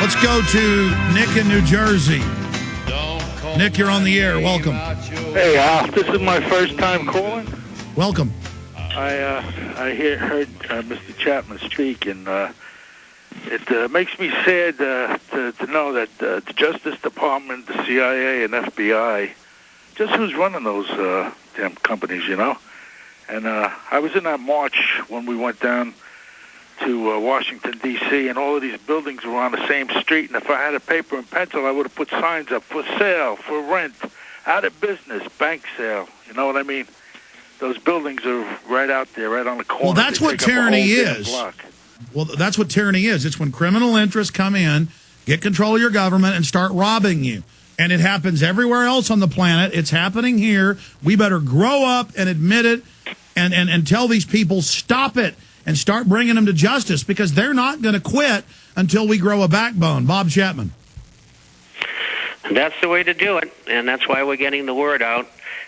Let's go to Nick in New Jersey. Nick, you're on the air. Welcome. Hey, Al. This is my first time calling. Welcome. I heard Mr. Chapman speak, and it makes me sad to know that the Justice Department, the CIA, and FBI, just who's running those damn companies, you know? And I was in that march when we went down to Washington, D.C., and all of these buildings were on the same street, and if I had a paper and pencil, I would have put signs up, for sale, for rent, out of business, bank sale. You know what I mean? Those buildings are right out there, right on the corner. Well, that's what tyranny is. Well, that's what tyranny is. It's when criminal interests come in, get control of your government, and start robbing you. And it happens everywhere else on the planet. It's happening here. We better grow up and admit it and tell these people, stop it, and start bringing them to justice, because they're not going to quit until we grow a backbone. Bob Chapman. That's the way to do it, and that's why we're getting the word out,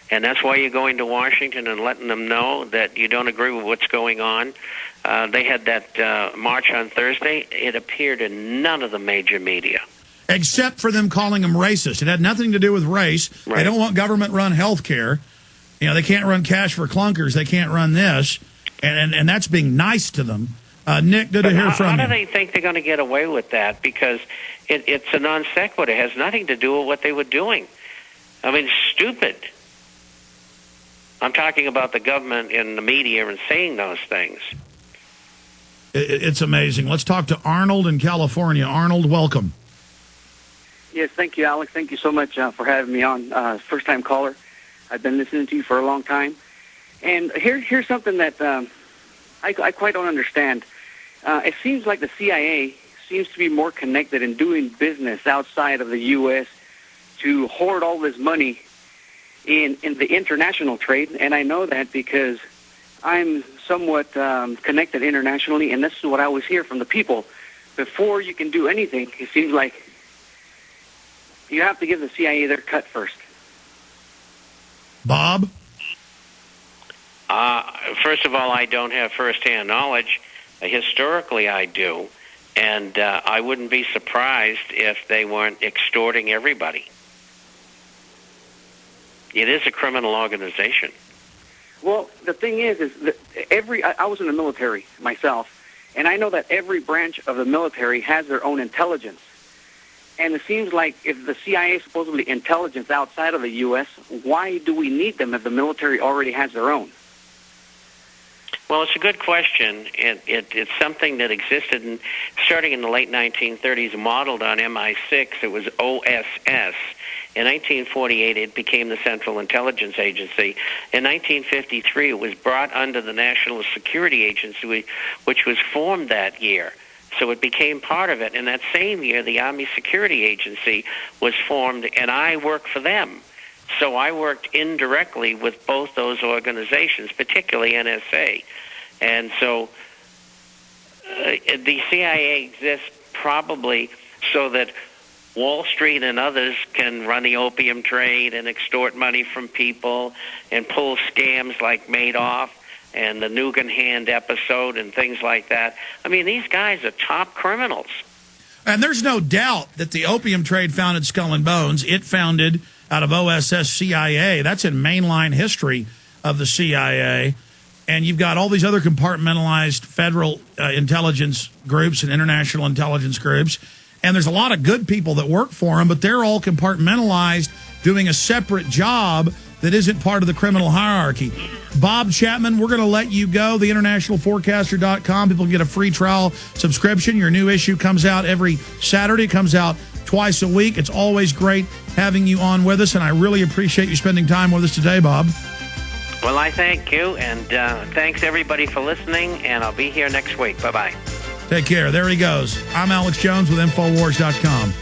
and that's why you're going to Washington and letting them know that you don't agree with what's going on. They had that march on Thursday. It appeared in none of the major media. Except for them calling them racist. It had nothing to do with race. Right. They don't want government-run health care. You know, they can't run cash for clunkers. They can't run this. And that's being nice to them. Nick, good to hear from you. How do they think they're going to get away with that? Because it's a non sequitur. It has nothing to do with what they were doing. I mean, stupid. I'm talking about the government and the media and saying those things. It's amazing. Let's talk to Arnold in California. Arnold, welcome. Yes, thank you, Alex. Thank you so much for having me on. First-time caller. I've been listening to you for a long time. And here's something that I quite don't understand. It seems like the CIA seems to be more connected in doing business outside of the U.S. to hoard all this money in the international trade. And I know that because I'm somewhat connected internationally, and this is what I always hear from the people. Before you can do anything, it seems like you have to give the CIA their cut first. Bob? First of all, I don't have first-hand knowledge. Historically, I do. And I wouldn't be surprised if they weren't extorting everybody. It is a criminal organization. Well, the thing is that I was in the military myself, and I know that every branch of the military has their own intelligence. And it seems like if the CIA is supposedly intelligence outside of the U.S., why do we need them if the military already has their own? Well, it's a good question. It's something that existed starting in the late 1930s, modeled on MI6. It was OSS. In 1948, it became the Central Intelligence Agency. In 1953, it was brought under the National Security Agency, which was formed that year. So it became part of it. And that same year, the Army Security Agency was formed, and I worked for them. So I worked indirectly with both those organizations, particularly NSA. And so the CIA exists probably so that Wall Street and others can run the opium trade and extort money from people and pull scams like Madoff and the Nugan Hand episode and things like that. I mean, these guys are top criminals. And there's no doubt that the opium trade founded Skull and Bones. It founded out of OSS CIA. That's in mainline history of the CIA. And you've got all these other compartmentalized federal intelligence groups and international intelligence groups. And there's a lot of good people that work for them, but they're all compartmentalized, doing a separate job that isn't part of the criminal hierarchy. Bob Chapman, we're going to let you go. TheInternationalForecaster.com. People get a free trial subscription. Your new issue comes out every Saturday. It comes out twice a week. It's always great having you on with us, and I really appreciate you spending time with us today, Bob. Well, I thank you, and thanks everybody for listening, and I'll be here next week. Bye-bye. Take care. There he goes. I'm Alex Jones with Infowars.com.